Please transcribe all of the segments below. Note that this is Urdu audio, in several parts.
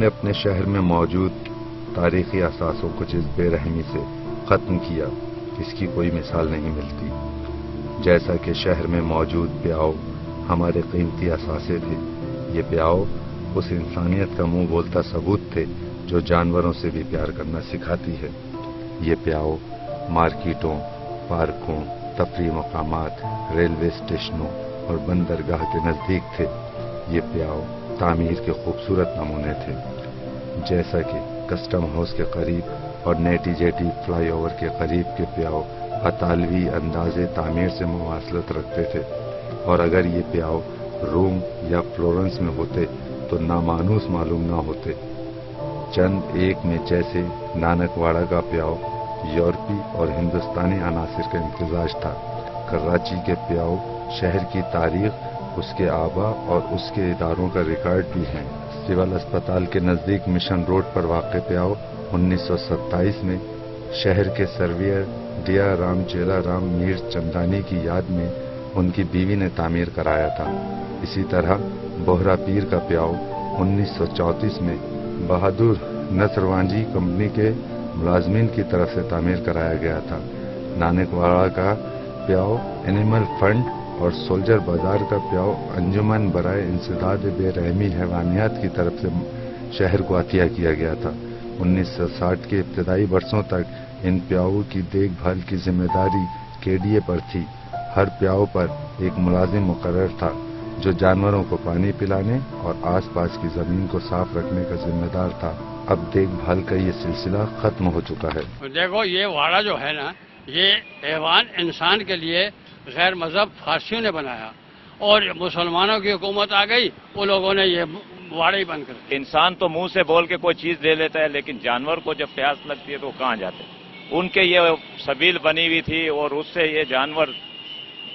نے اپنے شہر میں موجود تاریخی اثاثوں کو جس بے رحمی سے ختم کیا اس کی کوئی مثال نہیں ملتی. جیسا کہ شہر میں موجود بیاؤ ہمارے قیمتی اثاثے تھے، یہ بیاؤ اس انسانیت کا منہ بولتا ثبوت تھے جو جانوروں سے بھی پیار کرنا سکھاتی ہے. یہ بیاؤ مارکیٹوں، پارکوں، تفریح مقامات، ریلوے اسٹیشنوں اور بندرگاہ کے نزدیک تھے. یہ بیاؤ تعمیر کے خوبصورت نمونے تھے، جیسا کہ کسٹم ہاؤس کے قریب اور نیٹی جیٹی فلائی اوور کے قریب کے بیاؤ اطالوی انداز تعمیر سے مماثلت رکھتے تھے، اور اگر یہ بیاؤ روم یا فلورنس میں ہوتے تو نامانوس معلوم نہ ہوتے. چند ایک میں جیسے نانک واڑہ کا بیاؤ یورپی اور ہندوستانی عناصر کا امتزاج تھا. کراچی کے بیاؤ شہر کی تاریخ، اس کے آبا اور اس کے اداروں کا ریکارڈ بھی ہیں. سول اسپتال کے نزدیک مشن روڈ پر واقع بیاؤ 1927 میں شہر کے سرویئر ڈیا رام چیلا رام میر چندانی کی یاد میں ان کی بیوی نے تعمیر کرایا تھا. اسی طرح بہرا پیر کا بیاؤ 1934 میں بہادر نصروانجی کمپنی کے ملازمین کی طرف سے تعمیر کرایا گیا تھا. نانک واڑہ کا بیاؤ اینیمل فنڈ اور سولجر بازار کا بیاؤ انجمن برائے انسداد بے رحمی حیوانیات کی طرف سے شہر کو عطیہ کیا گیا تھا. 1960 کے ابتدائی برسوں تک ان بیاؤں کی دیکھ بھال کی ذمہ داری KDA پر تھی. ہر بیاؤ پر ایک ملازم مقرر تھا جو جانوروں کو پانی پلانے اور آس پاس کی زمین کو صاف رکھنے کا ذمہ دار تھا. اب دیکھ بھال کا یہ سلسلہ ختم ہو چکا ہے. دیکھو یہ واڑہ جو ہے نا، یہ حیوان انسان کے لیے غیر مذہب فارسیوں نے بنایا، اور مسلمانوں کی حکومت آ گئی، وہ لوگوں نے یہ واڑے ہی بند کر دیا. انسان تو منہ سے بول کے کوئی چیز لے لیتا ہے، لیکن جانور کو جب پیاس لگتی ہے تو وہ کہاں جاتے ہیں؟ ان کے یہ سبیل بنی ہوئی تھی اور اس سے یہ جانور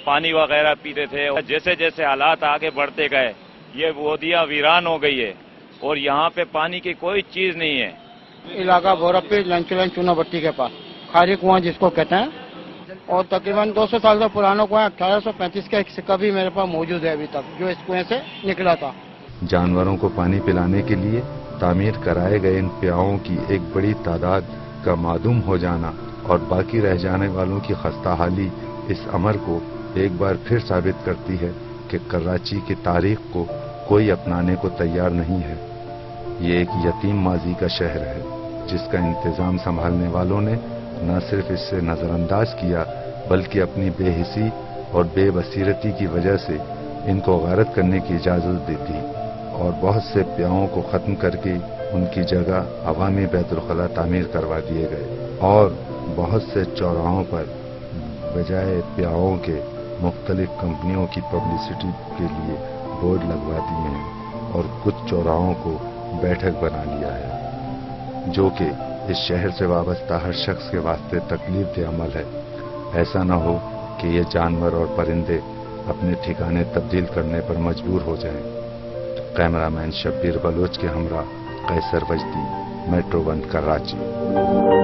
پانی وغیرہ پیتے تھے. اور جیسے جیسے حالات آگے بڑھتے گئے یہ وادیاں ویران ہو گئی ہے اور یہاں پہ پانی کی کوئی چیز نہیں ہے. علاقہ بورپی لنچلن چونا بٹی کے پاس خالی کنواں جس کو کہتے ہیں، اور تقریباً 200 سال سے پرانا کنواں 1835 کا ایک سکہ بھی میرے پاس موجود ہے ابھی تک، جو اس کنویں سے نکلا تھا. جانوروں کو پانی پلانے کے لیے تعمیر کرائے گئے ان بیاؤں کی ایک بڑی تعداد کا معدوم ہو جانا اور باقی رہ جانے والوں کی خستہ حالی اس امر کو ایک بار پھر ثابت کرتی ہے کہ کراچی کی تاریخ کو کوئی اپنانے کو تیار نہیں ہے. یہ ایک یتیم ماضی کا شہر ہے جس کا انتظام سنبھالنے والوں نے نہ صرف اس سے نظر انداز کیا بلکہ اپنی بے حسی اور بے بصیرتی کی وجہ سے ان کو غارت کرنے کی اجازت دی تھی، اور بہت سے بیاؤں کو ختم کر کے ان کی جگہ عوامی بیت الخلاء تعمیر کروا دیے گئے، اور بہت سے چوراہوں پر بجائے بیاؤں کے مختلف کمپنیوں کی پبلسٹی کے لیے بورڈ لگوا دیے ہیں، اور کچھ چوراہوں کو بیٹھک بنا لیا ہے، جو کہ اس شہر سے وابستہ ہر شخص کے واسطے تکلیف دہ عمل ہے. ایسا نہ ہو کہ یہ جانور اور پرندے اپنے ٹھکانے تبدیل کرنے پر مجبور ہو جائیں. کیمرہ مین شبیر بلوچ کے ہمراہ قیصر وجدی، میٹرو 1 کراچی.